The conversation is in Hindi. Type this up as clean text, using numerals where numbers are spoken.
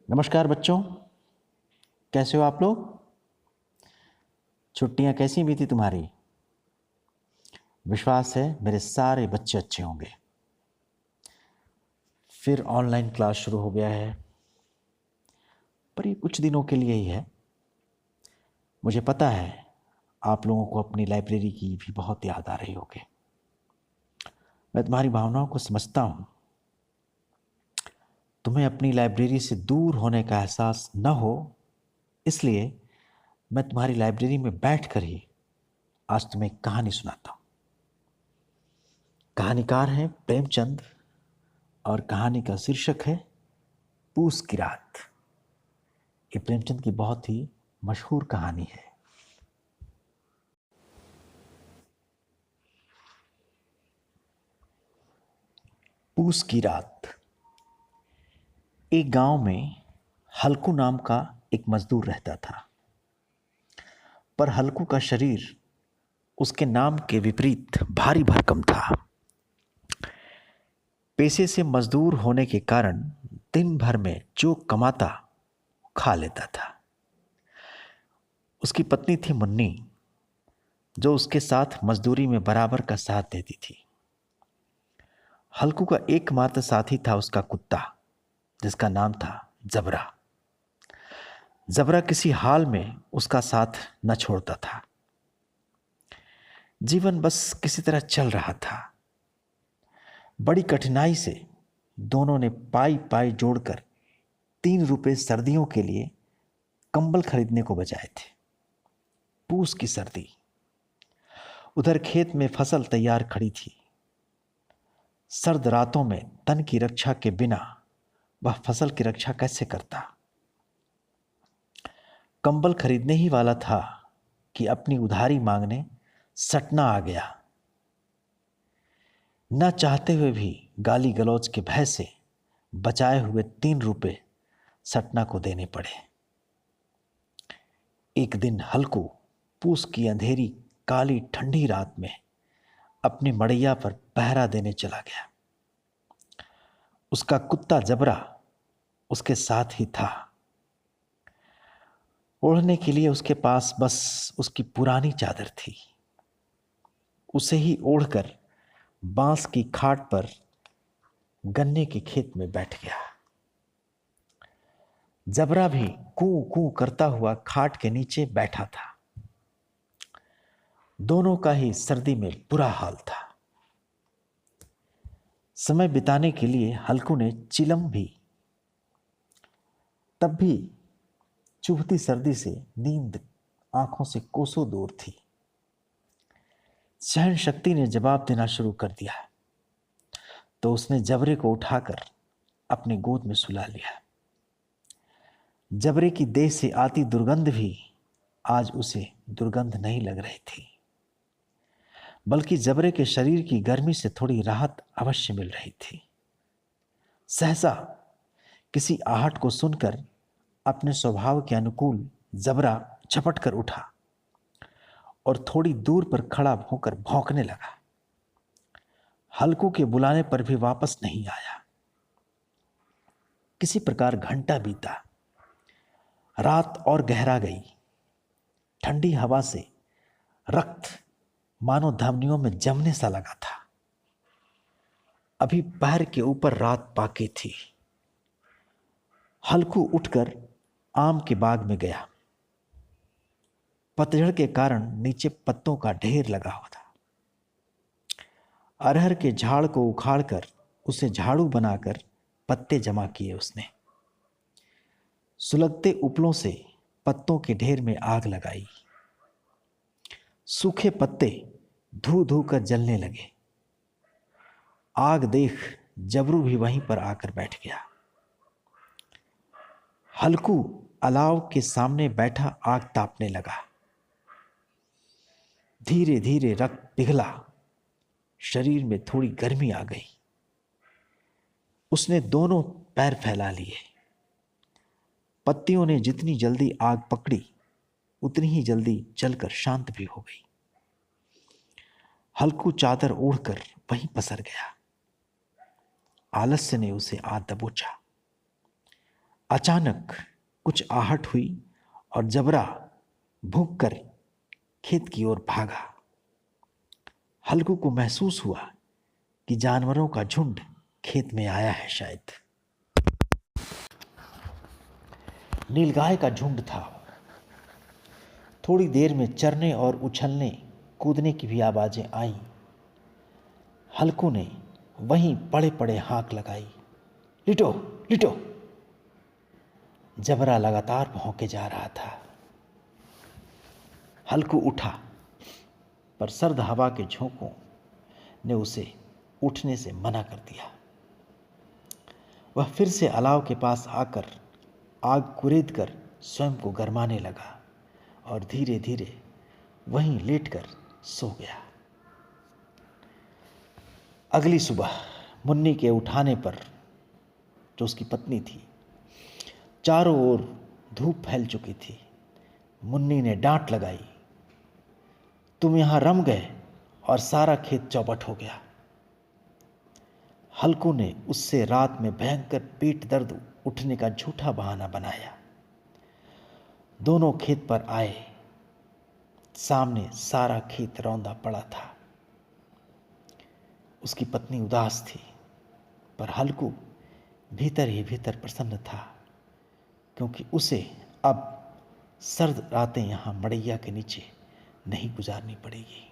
नमस्कार बच्चों, कैसे हो आप लोग। छुट्टियां कैसी बीती तुम्हारी। विश्वास है मेरे सारे बच्चे अच्छे होंगे। फिर ऑनलाइन क्लास शुरू हो गया है, पर ये कुछ दिनों के लिए ही है। मुझे पता है आप लोगों को अपनी लाइब्रेरी की भी बहुत याद आ रही होगी। मैं तुम्हारी भावनाओं को समझता हूँ। तुम्हें अपनी लाइब्रेरी से दूर होने का एहसास न हो, इसलिए मैं तुम्हारी लाइब्रेरी में बैठकर ही आज तुम्हें एक कहानी सुनाता हूँ। कहानीकार हैं प्रेमचंद और कहानी का शीर्षक है पूस की रात। ये प्रेमचंद की बहुत ही मशहूर कहानी है। पूस की रात। एक गांव में हल्कू नाम का एक मजदूर रहता था, पर हल्कू का शरीर उसके नाम के विपरीत भारी भरकम था। पेशे से मजदूर होने के कारण दिन भर में जो कमाता खा लेता था। उसकी पत्नी थी मुन्नी, जो उसके साथ मजदूरी में बराबर का साथ देती थी। हल्कू का एकमात्र साथी था उसका कुत्ता, जिसका नाम था जबरा। जबरा किसी हाल में उसका साथ न छोड़ता था। जीवन बस किसी तरह चल रहा था। बड़ी कठिनाई से दोनों ने पाई पाई जोड़कर 3 रुपए सर्दियों के लिए कंबल खरीदने को बचाए थे। पूस की सर्दी। उधर खेत में फसल तैयार खड़ी थी। सर्द रातों में तन की रक्षा के बिना वह फसल की रक्षा कैसे करता। कंबल खरीदने ही वाला था कि अपनी उधारी मांगने सटना आ गया। न चाहते हुए भी गाली गलौज के भय से बचाए हुए 3 रुपए सटना को देने पड़े। एक दिन हल्कू पूस की अंधेरी काली ठंडी रात में अपनी मड़ैया पर पहरा देने चला गया। उसका कुत्ता जबरा उसके साथ ही था। ओढ़ने के लिए उसके पास बस उसकी पुरानी चादर थी। उसे ही ओढ़कर बांस की खाट पर गन्ने के खेत में बैठ गया। जबरा भी कू कू करता हुआ खाट के नीचे बैठा था। दोनों का ही सर्दी में बुरा हाल था। समय बिताने के लिए हल्कू ने चिलम भी। तब भी चुभती सर्दी से नींद आंखों से कोसों दूर थी। सहन शक्ति ने जवाब देना शुरू कर दिया, तो उसने जबरे को उठाकर अपनी गोद में सुला लिया। जबरे की देह से आती दुर्गंध भी आज उसे दुर्गंध नहीं लग रही थी, बल्कि जबरे के शरीर की गर्मी से थोड़ी राहत अवश्य मिल रही थी। सहसा किसी आहट को सुनकर अपने स्वभाव के अनुकूल जबरा झपट कर उठा और थोड़ी दूर पर खड़ा होकर भौंकने लगा। हल्कू के बुलाने पर भी वापस नहीं आया। किसी प्रकार घंटा बीता। रात और गहरा गई। ठंडी हवा से रक्त मानो धमनियों में जमने सा लगा था। अभी पैर के ऊपर रात बाकी थी। हल्कू उठकर आम के बाग में गया। पतझड़ के कारण नीचे पत्तों का ढेर लगा हुआ था। अरहर के झाड़ को उखाड़कर उसे झाड़ू बनाकर पत्ते जमा किए उसने। सुलगते उपलों से पत्तों के ढेर में आग लगाई। सूखे पत्ते धू धू कर जलने लगे। आग देख जबरू भी वहीं पर आकर बैठ गया। हल्कू अलाव के सामने बैठा आग तापने लगा। धीरे धीरे रक्त पिघला। शरीर में थोड़ी गर्मी आ गई। उसने दोनों पैर फैला लिए। पत्तियों ने जितनी जल्दी आग पकड़ी उतनी ही जल्दी जलकर शांत भी हो गई। हल्कू चादर ओढ़कर वहीं पसर गया। आलस्य ने उसे आ दबोचा। अचानक कुछ आहट हुई और जबरा भूख कर खेत की ओर भागा। हल्कू को महसूस हुआ कि जानवरों का झुंड खेत में आया है। शायद नीलगाय का झुंड था। थोड़ी देर में चरने और उछलने कूदने की भी आवाजें आईं। हल्कू ने वहीं पड़े पड़े हाँक लगाई, लिटो लिटो। जबरा लगातार भौंके जा रहा था। हल्कू उठा, पर सर्द हवा के झोंकों ने उसे उठने से मना कर दिया। वह फिर से अलाव के पास आकर आग कुरेद कर स्वयं को गरमाने लगा और धीरे धीरे वहीं लेटकर सो गया। अगली सुबह मुन्नी के उठाने पर, जो उसकी पत्नी थी, चारों ओर धूप फैल चुकी थी। मुन्नी ने डांट लगाई, तुम यहां रम गए और सारा खेत चौपट हो गया। हल्कू ने उससे रात में भयंकर पेट दर्द उठने का झूठा बहाना बनाया। दोनों खेत पर आए। सामने सारा खेत रौंदा पड़ा था। उसकी पत्नी उदास थी, पर हल्कू भीतर ही भीतर प्रसन्न था, क्योंकि उसे अब सर्द रातें यहाँ मड़ैया के नीचे नहीं गुजारनी पड़ेगी।